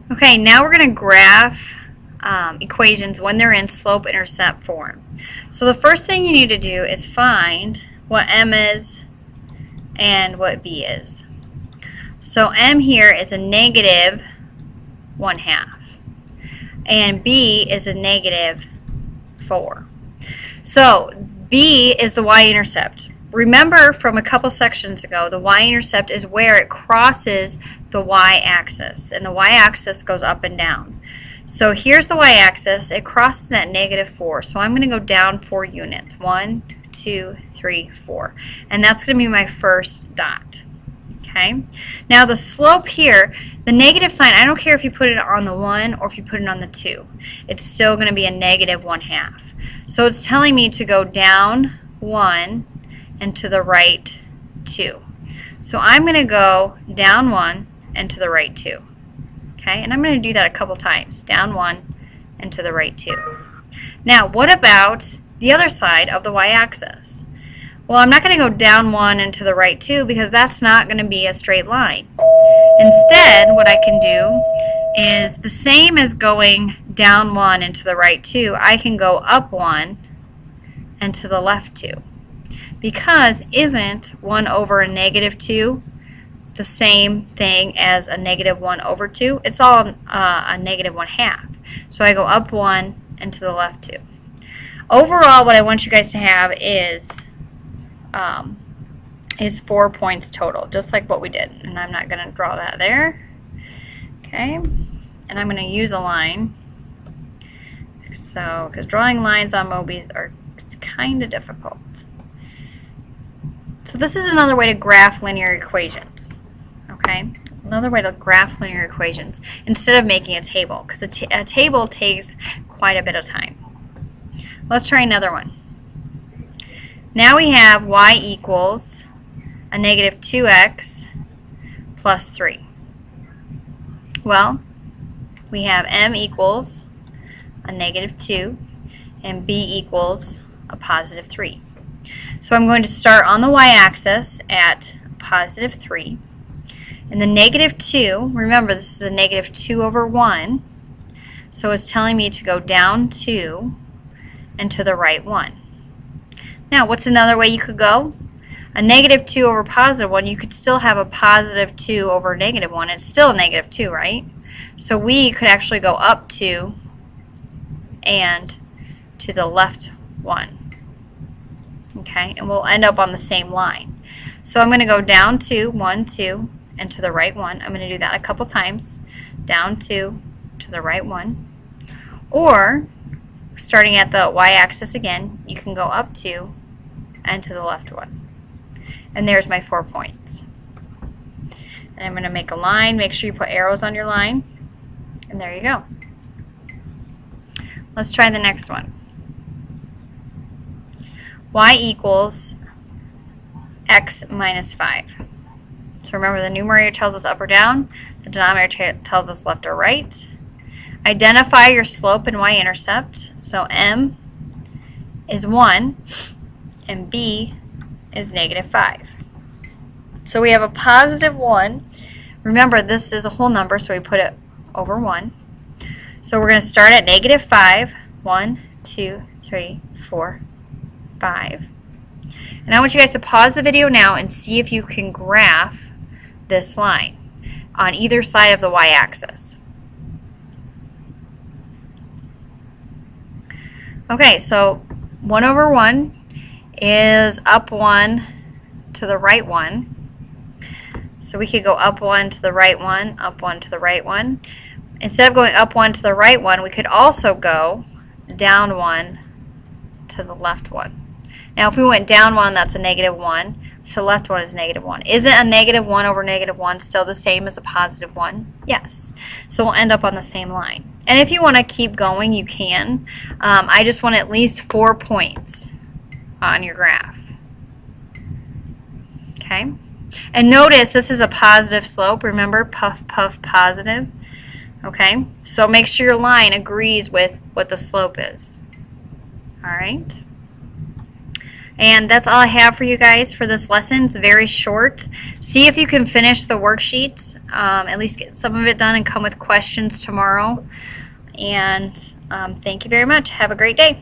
Okay, now we're going to graph equations when they're in slope-intercept form. So the first thing you need to do is find what m is and what b is. So m here is a negative 1/2 and b is a negative 4. So b is the y-intercept. Remember from a couple sections ago, the y-intercept is where it crosses the y-axis, and the y-axis goes up and down. So here's the y-axis. It crosses at negative 4, so I'm going to go down 4 units. 1, 2, 3, 4. And that's going to be my first dot. Okay. Now the slope here, the negative sign, I don't care if you put it on the 1 or if you put it on the 2. It's still going to be a negative 1/2. So it's telling me to go down 1 and to the right 2. So I'm going to go down 1 and to the right 2. Okay, and I'm going to do that a couple times. Down 1 and to the right 2. Now, what about the other side of the y-axis? Well, I'm not going to go down 1 and to the right 2 because that's not going to be a straight line. Instead, what I can do is the same as going down 1 and to the right 2, I can go up 1 and to the left 2. Because isn't 1 over a negative 2 the same thing as a negative 1 over 2? It's all a negative 1/2. So I go up 1 and to the left 2. Overall, what I want you guys to have is 4 points total, just like what we did. And I'm not going to draw that there. Okay, and I'm going to use a line. So, because drawing lines on Mobies are kind of difficult. So this is another way to graph linear equations. Okay, another way to graph linear equations instead of making a table, because a table takes quite a bit of time. Let's try another one. Now we have y equals a negative 2x plus 3. Well, we have m equals a negative 2 and b equals a positive 3. So I'm going to start on the y-axis at positive 3. And the negative 2, remember this is a negative 2 over 1, so it's telling me to go down 2 and to the right 1. Now, what's another way you could go? A negative 2 over positive 1, you could still have a positive 2 over negative 1. It's still a negative 2, right? So we could actually go up 2 and to the left 1. Okay, and we'll end up on the same line. So I'm going to go down 2, 1, 2, and to the right 1. I'm going to do that a couple times. Down 2, to the right 1. Or, starting at the y-axis again, you can go up 2 and to the left 1. And there's my 4 points. And I'm going to make a line. Make sure you put arrows on your line. And there you go. Let's try the next one. Y equals x minus 5. So remember, the numerator tells us up or down. The denominator tells us left or right. Identify your slope and y-intercept. So m is 1 and b is negative 5. So we have a positive 1. Remember, this is a whole number, so we put it over 1. So we're going to start at negative 5. 1, 2, 3, 4, 5. And I want you guys to pause the video now and see if you can graph this line on either side of the y-axis. Okay, so 1 over 1 is up 1 to the right 1. So we could go up 1 to the right 1, up 1 to the right 1. Instead of going up 1 to the right 1, we could also go down 1 to the left 1. Now if we went down 1, that's a negative 1. So left 1 is negative 1. Isn't a negative 1 over negative 1 still the same as a positive 1? Yes. So we'll end up on the same line. And if you want to keep going, you can. I just want at least 4 points on your graph. Okay? And notice this is a positive slope. Remember, puff, puff, positive. Okay? So make sure your line agrees with what the slope is. All right? And that's all I have for you guys for this lesson. It's very short. See if you can finish the worksheets, at least get some of it done and come with questions tomorrow. And thank you very much. Have a great day.